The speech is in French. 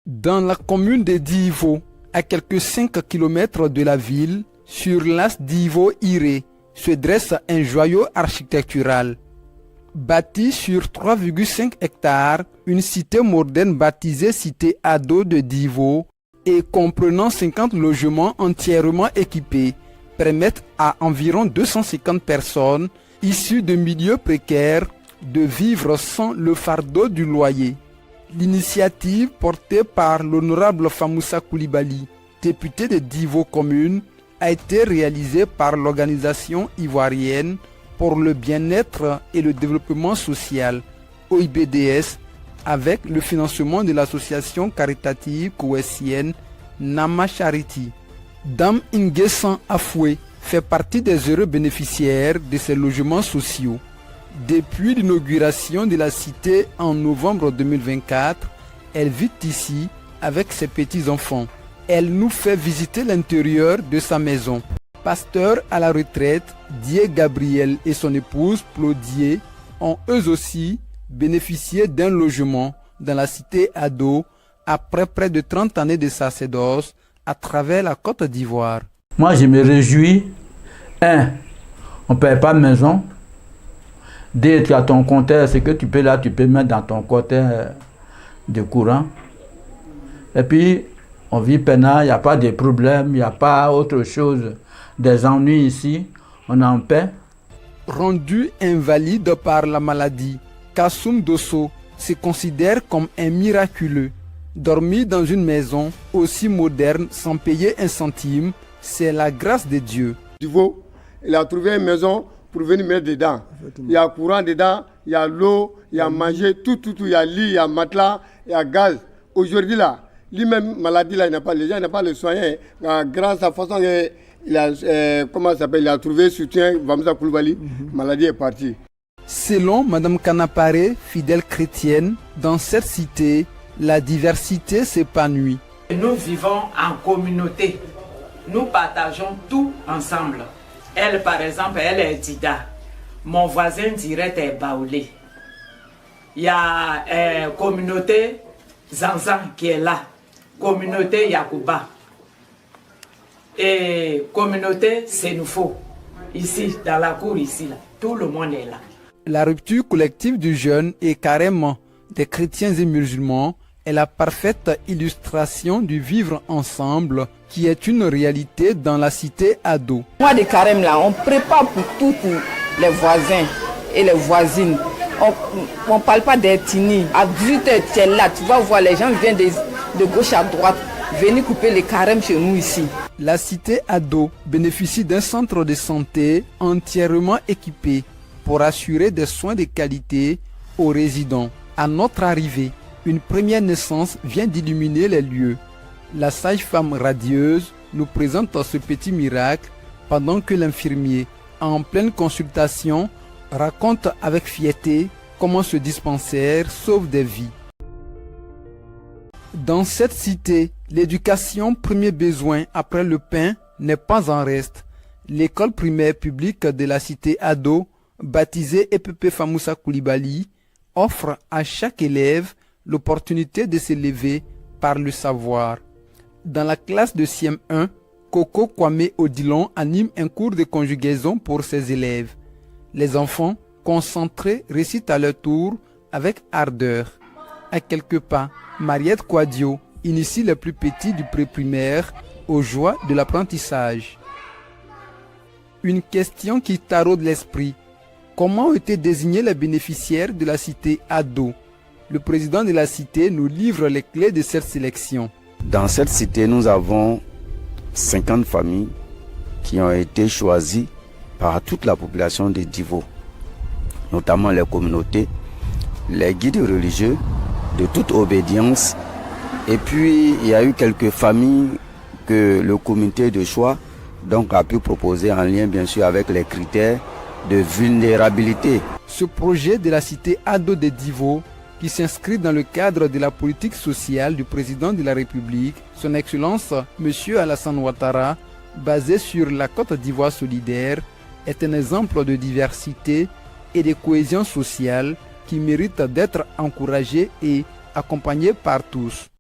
Dans la commune de Divo, à quelques 5 km de la ville, sur l'as Divo-Iré, se dresse un joyau architectural. Bâtie sur 3,5 hectares, une cité moderne baptisée Cité Ado de Divo et comprenant 50 logements entièrement équipés, permettent à environ 250 personnes issues de milieux précaires de vivre sans le fardeau du loyer. L'initiative portée par l'honorable Famoussa Koulibaly, député de Divo Commune, a été réalisée par l'organisation ivoirienne pour le bien-être et le développement social, OIBDS, avec le financement de l'association caritative koweïtienne Nama Charity. Dame Ingesan Afoué fait partie des heureux bénéficiaires de ces logements sociaux. Depuis l'inauguration de la cité en novembre 2024, elle vit ici avec ses petits-enfants. Elle nous fait visiter l'intérieur de sa maison. Pasteur à la retraite, Dié Gabriel et son épouse Plaudier ont eux aussi bénéficié d'un logement dans la cité Ado après près de 30 années de sacerdoce à travers la Côte d'Ivoire. Moi, je me réjouis. 1. On ne paye pas de maison. 2. Tu as ton compteur, ce que tu peux là, tu peux mettre dans ton compteur de courant. Et puis, on vit peinard, il n'y a pas de problème, il n'y a pas autre chose, des ennuis ici, on est en paix. Rendu invalide par la maladie, Kassoum Dosso se considère comme un miraculeux. Dormir dans une maison aussi moderne sans payer un centime, c'est la grâce de Dieu. Divo, il a trouvé une maison pour venir mettre dedans. Il y a courant dedans, il y a l'eau, il y a manger, tout, il y a lit, il y a matelas, il y a gaz. Aujourd'hui là, lui-même maladie là, il n'a pas les gens, il n'a pas le soin. Grâce à la façon il a, comment ça s'appelle, il a trouvé soutien, Famoussa Koulibaly, maladie est partie. Selon Madame Kanapare, fidèle chrétienne, dans cette cité, la diversité s'épanouit. Nous vivons en communauté. Nous partageons tout ensemble. Elle, par exemple, elle est Dida. Mon voisin direct est Baoulé. Il y a communauté Zanzan qui est là. Communauté Yakouba. Et communauté Sénoufo. Ici, dans la cour, ici, là. Tout le monde est là. La rupture collective du jeune et carrément des chrétiens et musulmans est la parfaite illustration du vivre ensemble qui est une réalité dans la cité Ado. Mois de carême là, on prépare pour tous les voisins et les voisines. On ne parle pas d'ethnie. À 18h, tu es là, tu vas voir, les gens viennent de gauche à droite, venir couper les carèmes chez nous ici. La cité Ado bénéficie d'un centre de santé entièrement équipé pour assurer des soins de qualité aux résidents. À notre arrivée, une première naissance vient d'illuminer les lieux. La sage-femme radieuse nous présente ce petit miracle pendant que l'infirmier, en pleine consultation, raconte avec fierté comment ce dispensaire sauve des vies. Dans cette cité, l'éducation, premier besoin après le pain, n'est pas en reste. L'école primaire publique de la cité Ado, baptisée EPP Famoussa Koulibaly, offre à chaque élève l'opportunité de s'élever par le savoir. Dans la classe de CM1, Coco Kwame Odilon anime un cours de conjugaison pour ses élèves. Les enfants, concentrés, récitent à leur tour avec ardeur. À quelques pas, Mariette Quadio initie les plus petits du pré-primaire aux joies de l'apprentissage. Une question qui taraude l'esprit. Comment ont été désignés les bénéficiaires de la cité Ado? Le président de la cité nous livre les clés de cette sélection. Dans cette cité, nous avons 50 familles qui ont été choisies par toute la population de Divo, notamment les communautés, les guides religieux de toute obédience. Et puis, il y a eu quelques familles que le comité de choix a pu proposer en lien bien sûr avec les critères de vulnérabilité. Ce projet de la cité Ado de Divo, qui s'inscrit dans le cadre de la politique sociale du président de la République, son Excellence M. Alassane Ouattara, basé sur la Côte d'Ivoire solidaire, est un exemple de diversité et de cohésion sociale qui mérite d'être encouragé et accompagné par tous.